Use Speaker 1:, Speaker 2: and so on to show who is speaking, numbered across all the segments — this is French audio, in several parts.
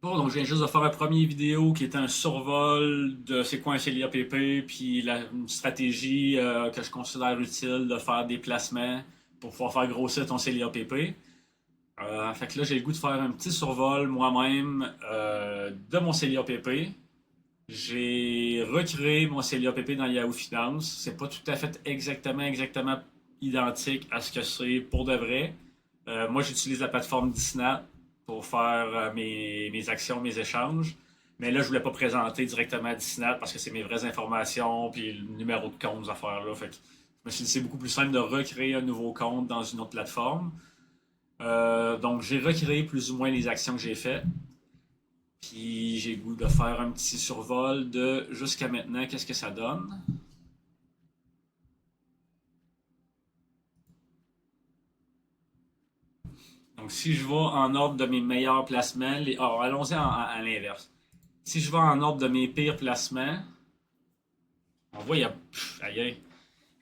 Speaker 1: Bon, donc je viens juste de faire un premier vidéo qui était un survol de c'est quoi un CELIA-PP, puis une stratégie que je considère utile de faire des placements pour pouvoir faire grossir ton CELIA-PP. Fait que là, j'ai le goût de faire un petit survol moi-même de mon CELIA-PP. J'ai recréé mon CELIA-PP dans Yahoo Finance. C'est pas tout à fait exactement identique à ce que c'est pour de vrai. Moi, j'utilise la plateforme Disney pour faire mes actions, mes échanges. Mais là, je voulais pas présenter directement à Disney parce que c'est mes vraies informations, puis le numéro de compte, ces affaires-là. Fait que je me suis dit, c'est beaucoup plus simple de recréer un nouveau compte dans une autre plateforme. Donc, j'ai recréé plus ou moins les actions que j'ai faites. Puis, j'ai le goût de faire un petit survol de jusqu'à maintenant, qu'est-ce que ça donne. Donc, si je vais en ordre de mes meilleurs placements, allons-y à l'inverse. Si je vais en ordre de mes pires placements, on voit, il y a. Aïe, aïe.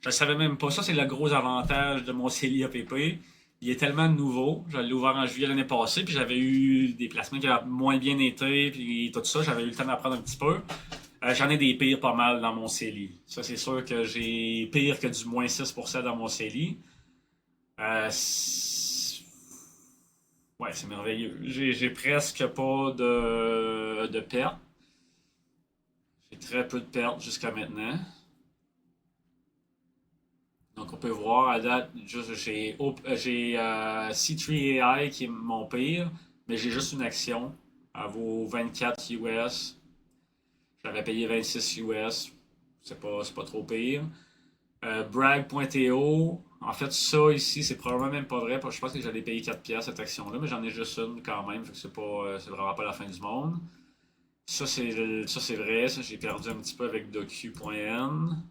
Speaker 1: Je ne savais même pas. Ça, c'est le gros avantage de mon CELIA-PP. Il est tellement nouveau. Je l'ai ouvert en juillet l'année passée, puis j'avais eu des placements qui avaient moins bien été, puis tout ça. J'avais eu le temps d'apprendre un petit peu. J'en ai des pires pas mal dans mon CELI. Ça, c'est sûr que j'ai pire que du moins 6% dans mon CELI. Euh, ouais, c'est merveilleux. J'ai presque pas de pertes. J'ai très peu de pertes jusqu'à maintenant. Donc, on peut voir à date, j'ai C3AI qui est mon pire, mais j'ai juste une action. Elle vaut 24 US. J'avais payé 26 US. C'est pas trop pire. Brag.to, en fait, ça ici, c'est probablement même pas vrai. Je pense que j'allais payer 4 pièces cette action-là, mais j'en ai juste une quand même. Fait que c'est vraiment pas la fin du monde. Ça, c'est vrai. Ça, j'ai perdu un petit peu avec docu.n.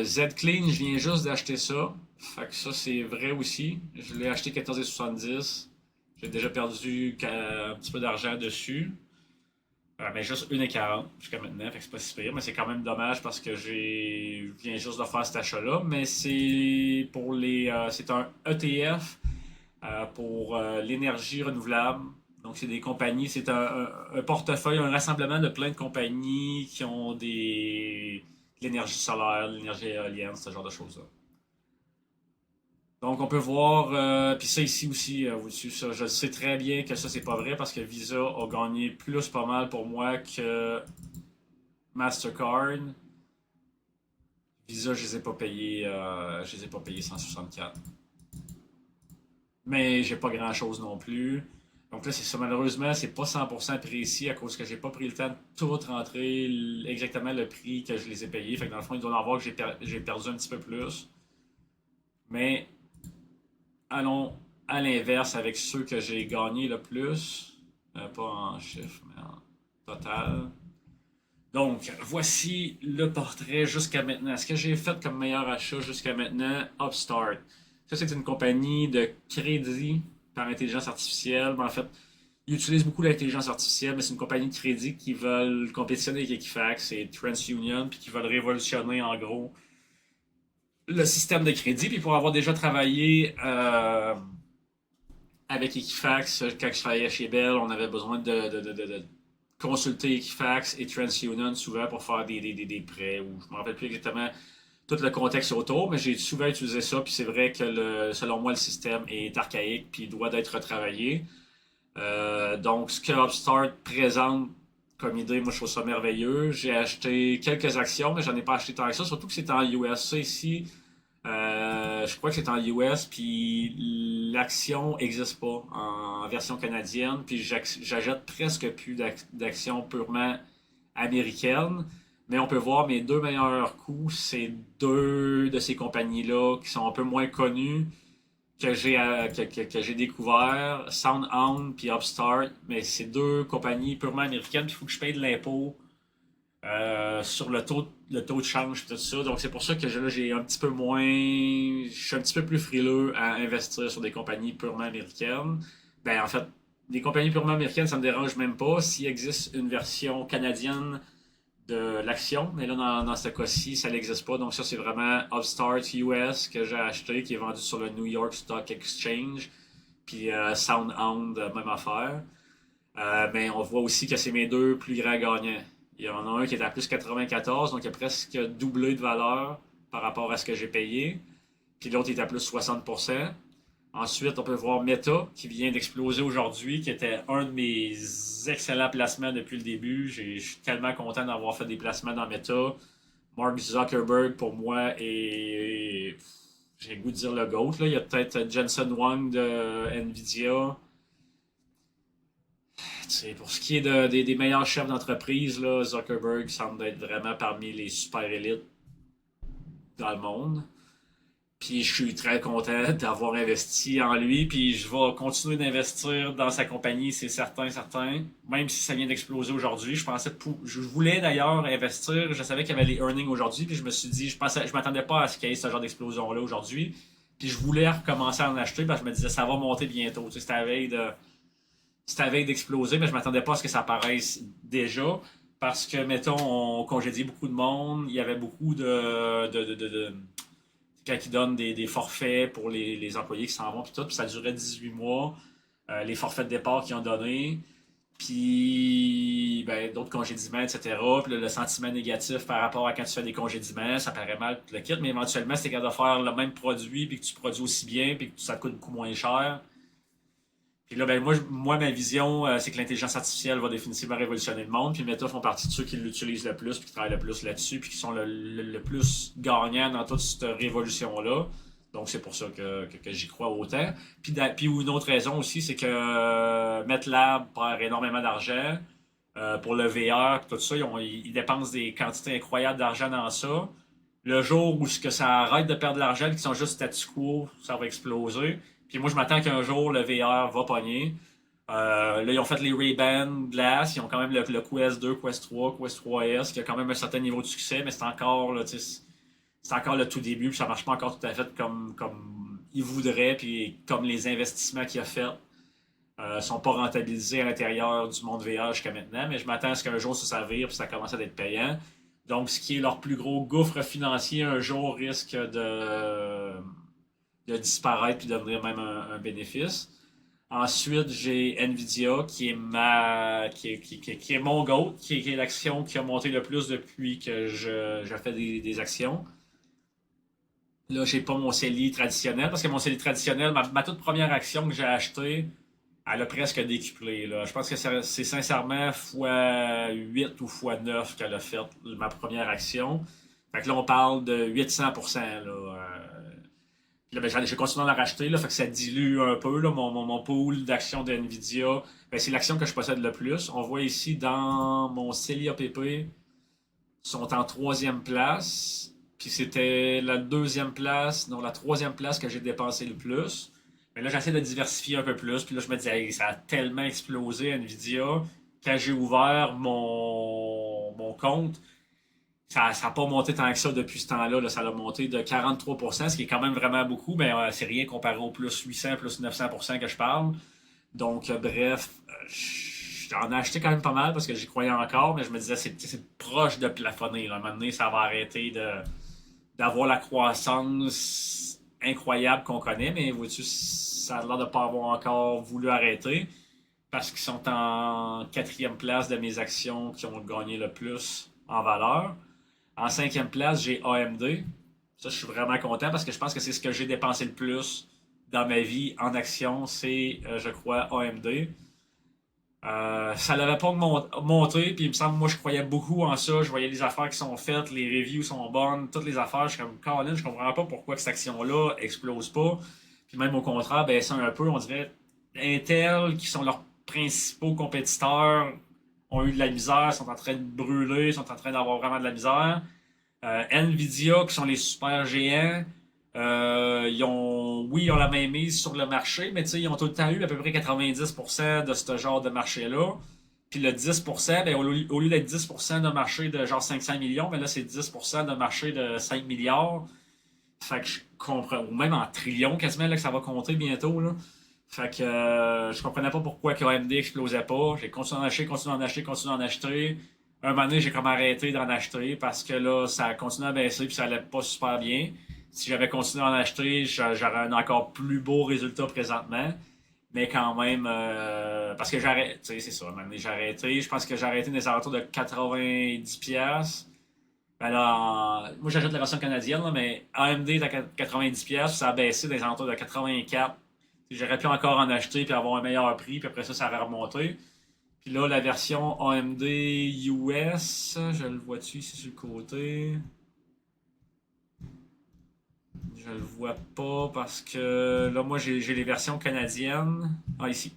Speaker 1: Zclean, je viens juste d'acheter ça. Fait que ça, c'est vrai aussi. Je l'ai acheté 14,70. J'ai déjà perdu un petit peu d'argent dessus. Mais juste 1,40 jusqu'à maintenant. Fait que c'est pas si pire. Mais c'est quand même dommage parce que je viens juste de faire cet achat-là. Mais c'est un ETF pour l'énergie renouvelable. Donc, c'est des compagnies, c'est un portefeuille, un rassemblement de plein de compagnies qui ont de l'énergie solaire, de l'énergie éolienne, ce genre de choses-là. Donc, on peut voir, puis ça ici aussi, ça, je sais très bien que ça, c'est pas vrai parce que Visa a gagné plus pas mal pour moi que Mastercard. Visa, je les ai pas payés 164. Mais j'ai pas grand-chose non plus. Donc là, c'est ça. Malheureusement, c'est pas 100% précis à cause que j'ai pas pris le temps de tout rentrer exactement le prix que je les ai payés. Fait que dans le fond, il doit en avoir que j'ai perdu un petit peu plus. Mais allons à l'inverse avec ceux que j'ai gagnés le plus. Pas en chiffre, mais en total. Donc, voici le portrait jusqu'à maintenant. Ce que j'ai fait comme meilleur achat jusqu'à maintenant, Upstart. Ça, c'est une compagnie de crédit par intelligence artificielle. En fait, ils utilisent beaucoup l'intelligence artificielle, mais c'est une compagnie de crédit qui veulent compétitionner avec Equifax et TransUnion, puis qui veulent révolutionner en gros le système de crédit. Puis pour avoir déjà travaillé avec Equifax, quand je travaillais chez Bell, on avait besoin de consulter Equifax et TransUnion souvent pour faire des prêts, ou je ne me rappelle plus exactement tout le contexte autour, mais j'ai souvent utilisé ça, puis c'est vrai que selon moi, le système est archaïque, puis il doit être retravaillé. Donc, ce que Upstart présente comme idée, moi, je trouve ça merveilleux. J'ai acheté quelques actions, mais j'en ai pas acheté tant que ça, surtout que c'est en US. Ça ici, je crois que c'est en US, puis l'action n'existe pas en version canadienne, puis j'achète presque plus d'actions purement américaines. Mais on peut voir mes deux meilleurs coups, c'est deux de ces compagnies-là qui sont un peu moins connues que j'ai découvert, SoundHound puis Upstart, mais c'est deux compagnies purement américaines, puis il faut que je paye de l'impôt sur le taux de change et tout ça. Donc c'est pour ça que j'ai un petit peu moins. Je suis un petit peu plus frileux à investir sur des compagnies purement américaines. Ben en fait, des compagnies purement américaines, ça me dérange même pas. S'il existe une version canadienne de l'action, mais là dans ce cas-ci, ça n'existe pas. Donc ça, c'est vraiment Upstart US que j'ai acheté, qui est vendu sur le New York Stock Exchange. Puis SoundHound, même affaire. Mais on voit aussi que c'est mes deux plus grands gagnants. Il y en a un qui est à plus 94, donc il a presque doublé de valeur par rapport à ce que j'ai payé. Puis l'autre est à plus 60%. Ensuite, on peut voir Meta qui vient d'exploser aujourd'hui, qui était un de mes excellents placements depuis le début. Je suis tellement content d'avoir fait des placements dans Meta. Mark Zuckerberg, pour moi, est, j'ai le goût de dire le GOAT. Là. Il y a peut-être Jensen Huang de Nvidia. T'sais, pour ce qui est des meilleurs chefs d'entreprise, là, Zuckerberg semble être vraiment parmi les super élites dans le monde. Puis je suis très content d'avoir investi en lui. Puis je vais continuer d'investir dans sa compagnie, c'est certain, certain. Même si ça vient d'exploser aujourd'hui. Je voulais d'ailleurs investir. Je savais qu'il y avait les earnings aujourd'hui. Puis je me suis dit, je m'attendais pas à ce qu'il y ait ce genre d'explosion-là aujourd'hui. Puis je voulais recommencer à en acheter parce que je me disais, ça va monter bientôt. Tu sais, c'était la veille d'exploser, mais je m'attendais pas à ce que ça apparaisse déjà. Parce que, mettons, on congédiait beaucoup de monde. Il y avait beaucoup de quand ils donnent des forfaits pour les employés qui s'en vont, puis tout, puis ça durait 18 mois, les forfaits de départ qu'ils ont donnés, puis ben, d'autres congédiements, etc. Puis le sentiment négatif par rapport à quand tu fais des congédiements, ça paraît mal, le kit, mais éventuellement, c'est capable de faire le même produit, puis que tu produis aussi bien, puis que ça coûte beaucoup moins cher. Puis là, ben, moi ma vision, c'est que l'intelligence artificielle va définitivement révolutionner le monde. Puis Meta font partie de ceux qui l'utilisent le plus, puis qui travaillent le plus là-dessus, puis qui sont le plus gagnants dans toute cette révolution-là. Donc, c'est pour ça que j'y crois autant. Puis une autre raison aussi, c'est que MATLAB perd énormément d'argent pour le VR, tout ça. Ils dépensent des quantités incroyables d'argent dans ça. Le jour où ça arrête de perdre de l'argent, qu'ils sont juste statu quo, ça va exploser. Puis moi, je m'attends qu'un jour, le VR va pogner. Là, ils ont fait les Ray-Ban Glass. Ils ont quand même le Quest 2, Quest 3, Quest 3S, qui a quand même un certain niveau de succès, mais c'est encore, là, c'est encore le tout début, puis ça marche pas encore tout à fait comme ils voudraient, puis comme les investissements qu'il a fait sont pas rentabilisés à l'intérieur du monde VR jusqu'à maintenant. Mais je m'attends à ce qu'un jour, ça vire, puis ça commence à être payant. Donc, ce qui est leur plus gros gouffre financier, un jour risque de disparaître puis devenir même un bénéfice. Ensuite, j'ai Nvidia qui est mon GOAT, qui est l'action qui a monté le plus depuis que je fais des actions. Là, j'ai pas mon CELI traditionnel parce que mon CELI traditionnel, ma toute première action que j'ai achetée, elle a presque décuplé. Là. Je pense que c'est sincèrement fois 8 ou fois 9 qu'elle a fait ma première action. Fait que là, on parle de 800%. Là. Là, ben, j'ai continué à en racheter, là, fait que ça dilue un peu là, mon pool d'actions de Nvidia. Ben, c'est l'action que je possède le plus. On voit ici dans mon CELI APP, sont en troisième place. Puis c'était la deuxième place, non, la troisième place que j'ai dépensé le plus. Mais là, j'essaie de diversifier un peu plus. Puis là, je me dis, hey, ça a tellement explosé, Nvidia. Quand j'ai ouvert mon compte, ça n'a pas monté tant que ça depuis ce temps-là. Là. Ça a monté de 43%, ce qui est quand même vraiment beaucoup, mais c'est rien comparé au plus 800, plus 900% que je parle. Donc, bref, j'en ai acheté quand même pas mal parce que j'y croyais encore, mais je me disais c'est proche de plafonner. Là. À un moment donné, ça va arrêter d'avoir la croissance incroyable qu'on connaît, mais vois-tu, ça a l'air de ne pas avoir encore voulu arrêter parce qu'ils sont en quatrième place de mes actions qui ont gagné le plus en valeur. En cinquième place, j'ai AMD. Ça, je suis vraiment content parce que je pense que c'est ce que j'ai dépensé le plus dans ma vie en action. C'est, je crois, AMD. Ça n'avait pas monté, puis il me semble, moi, je croyais beaucoup en ça. Je voyais les affaires qui sont faites, les reviews sont bonnes, toutes les affaires. Je suis comme, Colin, je comprends pas pourquoi cette action-là explose pas. Puis même au contraire, baisse un peu. On dirait Intel, qui sont leurs principaux compétiteurs, ont eu de la misère, sont en train de brûler, sont en train d'avoir vraiment de la misère. Nvidia, qui sont les super géants, oui, ils ont la même mise sur le marché, mais ils ont tout le temps eu à peu près 90% de ce genre de marché-là. Puis le 10%, ben, au lieu d'être 10% d'un marché de genre 500 millions, ben là, c'est 10% d'un marché de 5 milliards. Fait que je comprends, ou même en trillions quasiment, là, que ça va compter bientôt. Là. Fait que je comprenais pas pourquoi que AMD explosait pas. J'ai continué d'en acheter, continué d'en acheter, continué d'en acheter. Un moment donné, j'ai comme arrêté d'en acheter parce que là, ça a continué à baisser puis ça allait pas super bien. Si j'avais continué d'en acheter, j'aurais un encore plus beau résultat présentement. Mais quand même, parce que j'ai arrêté, tu sais, c'est ça, à un moment donné, j'ai arrêté. Je pense que j'ai arrêté des alentours de 90$. Ben là, moi j'achète la version canadienne, là, mais AMD est à 90$, ça a baissé des alentours de 84. J'aurais pu encore en acheter puis avoir un meilleur prix, puis après ça, ça aurait remonté. Puis là, la version AMD US, je le vois-tu ici sur le côté? Je le vois pas parce que là, moi, j'ai les versions canadiennes. Ah, ici.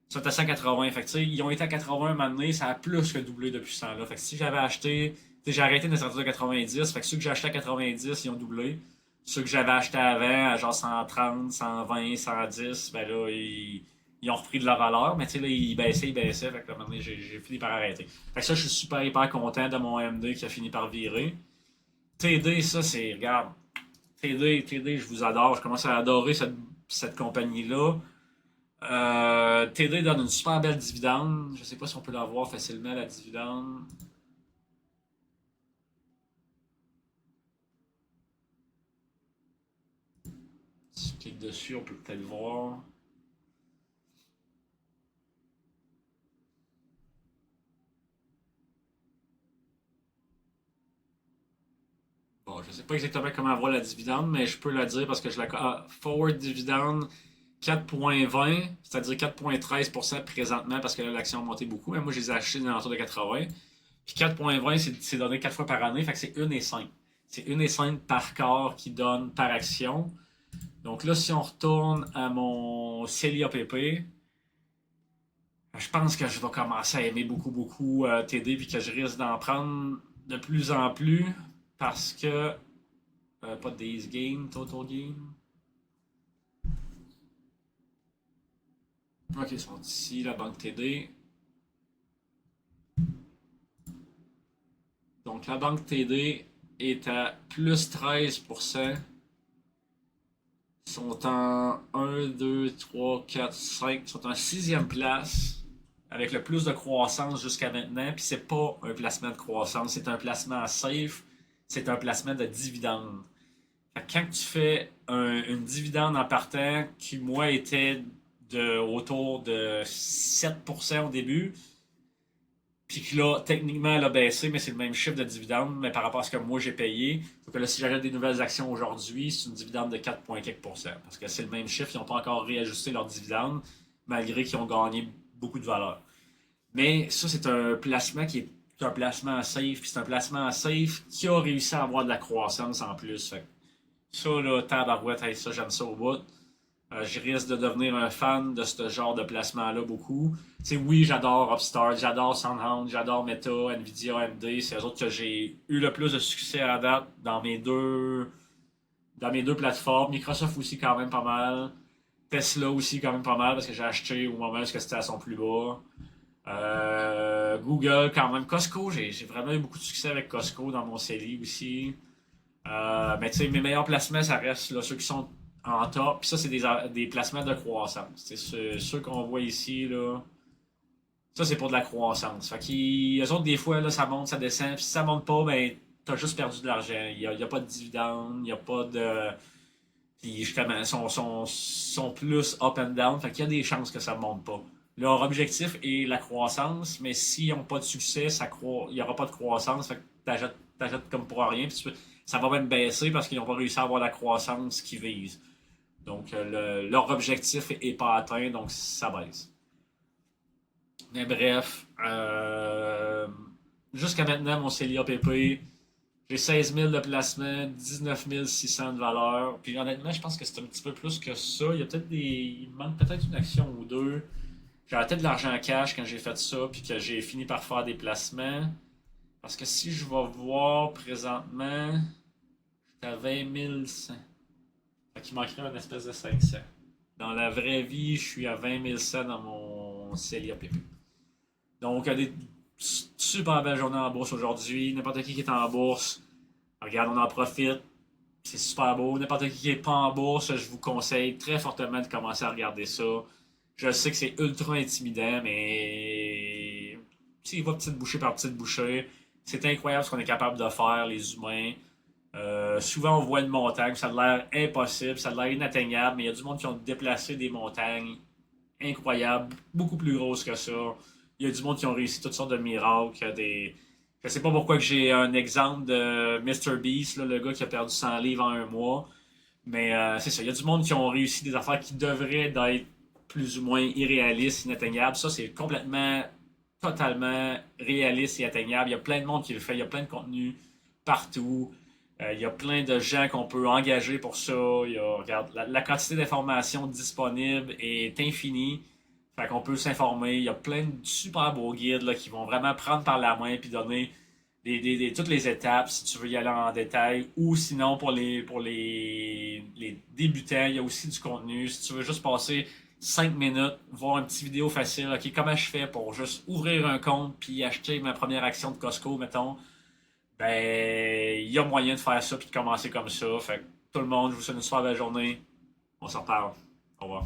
Speaker 1: Ils sont à 180. Fait que, tu sais, ils ont été à 80 un moment donné, ça a plus que doublé depuis ce temps-là. Fait que si j'avais acheté, tu sais, j'ai arrêté de sortir de 90. Fait que ceux que j'ai acheté à 90, ils ont doublé. Ceux que j'avais acheté avant, à genre 130, 120, 110, ben là, ils ont repris de la valeur. Mais tu sais, là, ils baissaient, ils baissaient. Fait que là, un moment donné, j'ai fini par arrêter. Fait que ça, je suis super, hyper content de mon AMD qui a fini par virer. TD, ça, c'est, regarde, TD, je vous adore. Je commence à adorer cette compagnie-là. TD donne une super belle dividende. Je ne sais pas si on peut la voir facilement, la dividende. Si je clique dessus, on peut peut-être voir. Bon, je ne sais pas exactement comment voir la dividende, mais je peux la dire parce que je la. Forward dividende 4,20, c'est-à-dire 4,13% présentement parce que là, l'action a monté beaucoup. Mais moi, je les ai achetés dans l'entour de 80. Puis 4,20, c'est donné 4 fois par année, fait que c'est 1,5. C'est 1,5 par quart qui donne par action. Donc là, si on retourne à mon Celia PP, je pense que je vais commencer à aimer beaucoup, beaucoup TD, puis que je risque d'en prendre de plus en plus parce que. Pas Days Game, Total Game. Ok, ils sont ici, la banque TD. Donc la banque TD est à plus 13%. Ils sont en 1, 2, 3, 4, 5. Ils sont en sixième place avec le plus de croissance jusqu'à maintenant. Puis c'est pas un placement de croissance, c'est un placement safe, c'est un placement de dividende. Quand tu fais une dividende en partant qui, moi, était autour de 7% au début, puis que là, techniquement, elle a baissé, mais c'est le même chiffre de dividende, mais par rapport à ce que moi j'ai payé. Donc là, si j'achète des nouvelles actions aujourd'hui, c'est une dividende de 4,4%. Parce que c'est le même chiffre, ils n'ont pas encore réajusté leur dividende, malgré qu'ils ont gagné beaucoup de valeur. Mais ça, c'est un placement qui est un placement safe, puis c'est un placement safe qui a réussi à avoir de la croissance en plus. Fait ça, là, tabarouette, hey, ça, j'aime ça au bout. Je risque de devenir un fan de ce genre de placement-là beaucoup. Tu sais, oui, j'adore Upstart, j'adore SoundHound, j'adore Meta, Nvidia, AMD. C'est eux autres que j'ai eu le plus de succès à date dans mes deux plateformes. Microsoft aussi, quand même pas mal. Tesla aussi, quand même pas mal, parce que j'ai acheté au moment où c'était à son plus bas. Google, quand même. Costco, j'ai vraiment eu beaucoup de succès avec Costco dans mon CELI aussi. Mais tu sais, mes meilleurs placements, ça reste là, ceux qui sont en top. Puis ça, c'est des placements de croissance. C'est ceux qu'on voit ici, là. Ça, c'est pour de la croissance. Fait qu'ils, eux autres, des fois, là, ça monte, ça descend. Puis si ça monte pas, ben, t'as juste perdu de l'argent. Il y a pas de dividende, il n'y a pas de. Puis justement, sont plus up and down. Fait qu'il y a des chances que ça ne monte pas. Leur objectif est la croissance, mais s'ils n'ont pas de succès, il n'y aura pas de croissance. Fait que t'achètes comme pour rien. Puis ça va même baisser parce qu'ils n'ont pas réussi à avoir la croissance qu'ils visent. Donc, leur objectif n'est pas atteint, donc ça baisse. Mais bref, jusqu'à maintenant, mon Celia PP, j'ai 16 000 de placement, 19 600 de valeur. Puis honnêtement, je pense que c'est un petit peu plus que ça. Il manque peut-être une action ou deux. J'avais peut-être de l'argent en cash quand j'ai fait ça, puis que j'ai fini par faire des placements. Parce que si je vais voir présentement, j'étais à 20 100. Fait qu'il manquerait une espèce de 500. Dans la vraie vie, je suis à 20 100 dans mon Celia PP. Donc, il y a des super belles journées en bourse aujourd'hui. N'importe qui est en bourse, regarde, on en profite. C'est super beau. N'importe qui n'est pas en bourse, je vous conseille très fortement de commencer à regarder ça. Je sais que c'est ultra intimidant, mais s'il va petite bouchée par petite bouchée, c'est incroyable ce qu'on est capable de faire, les humains. Souvent, on voit une montagne, ça a l'air impossible, ça a l'air inatteignable, mais il y a du monde qui ont déplacé des montagnes incroyables, beaucoup plus grosses que ça. Il y a du monde qui ont réussi toutes sortes de miracles. Je sais pas pourquoi que j'ai un exemple de Mr. Beast, là, le gars qui a perdu 100 livres en un mois. Mais c'est ça. Il y a du monde qui ont réussi des affaires qui devraient être plus ou moins irréalistes, inatteignables. Ça, c'est complètement, totalement réaliste et atteignable. Il y a plein de monde qui le fait. Il y a plein de contenu partout. Il y a plein de gens qu'on peut engager pour ça. Regarde, la quantité d'informations disponibles est infinie. Fait qu'on peut s'informer. Il y a plein de super beaux guides là, qui vont vraiment prendre par la main puis donner toutes les étapes si tu veux y aller en détail. Ou sinon, les débutants, il y a aussi du contenu. Si tu veux juste passer 5 minutes, voir une petite vidéo facile, OK, comment je fais pour juste ouvrir un compte puis acheter ma première action de Costco, mettons, ben, il y a moyen de faire ça puis de commencer comme ça. Fait que tout le monde, je vous souhaite une super belle journée. On s'en reparle. Au revoir.